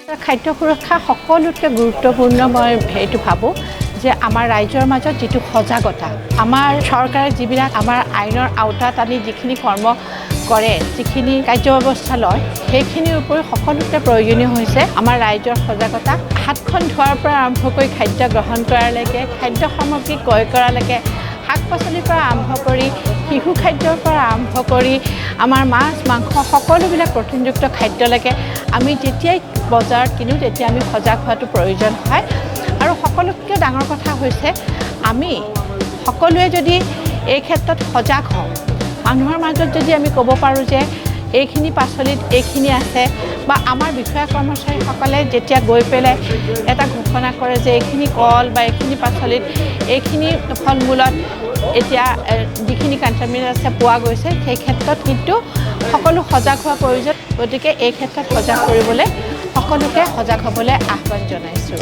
খাদ্য সুৰক্ষা সকলোতকৈ গুৰুত্বপূৰ্ণ মই এইটো ভাবোঁ যে আমাৰ ৰাইজৰ মাজত যিটো সজাগতা আমাৰ চৰকাৰে যিবিলাক আমাৰ আইনৰ আওতাত আনি যিখিনি কৰ্ম কৰে যিখিনি কাৰ্যব্যৱস্থা লয় সেইখিনিৰ ওপৰত সকলোতকৈ প্ৰয়োজনীয় হৈছে আমাৰ ৰাইজৰ সজাগতা হাতখন ধোৱাৰ পৰা আৰম্ভ কৰি খাদ্য গ্ৰহণ কৰালৈকে খাদ্য সামগ্ৰী ক্ৰয় কৰালৈকে শাক পাচলিৰ পৰা আৰম্ভ কৰি শিশু খাদ্যৰ পৰা আৰম্ভ কৰি আমাৰ মাছ মাংস সকলোবিলাক প্ৰটিনযুক্ত খাদ্যলৈকে আমি যেতিয়াই বজাৰত কিনো তেতিয়া আমি সজাগ হোৱাটো প্ৰয়োজন হয় আৰু সকলোতকৈ ডাঙৰ কথা হৈছে আমি সকলোৱে যদি এই ক্ষেত্ৰত সজাগ হওঁ মানুহৰ মাজত যদি আমি ক'ব পাৰোঁ যে এইখিনি পাচলিত এইখিনি আছে বা আমাৰ বিষয়া কৰ্মচাৰীসকলে যেতিয়া গৈ পেলাই এটা ঘোষণা কৰে যে এইখিনি কল বা এইখিনি পাচলিত এইখিনি ফল মূলত এতিয়া যিখিনি কণ্টামিনেণ্ট আছে পোৱা গৈছে সেই ক্ষেত্ৰত কিন্তু সকলো সজাগ হোৱা প্ৰয়োজন গতিকে এই ক্ষেত্ৰত সজাগ কৰিবলৈ সকলোকে সজাগ হ'বলৈ আহ্বান জনাইছোঁ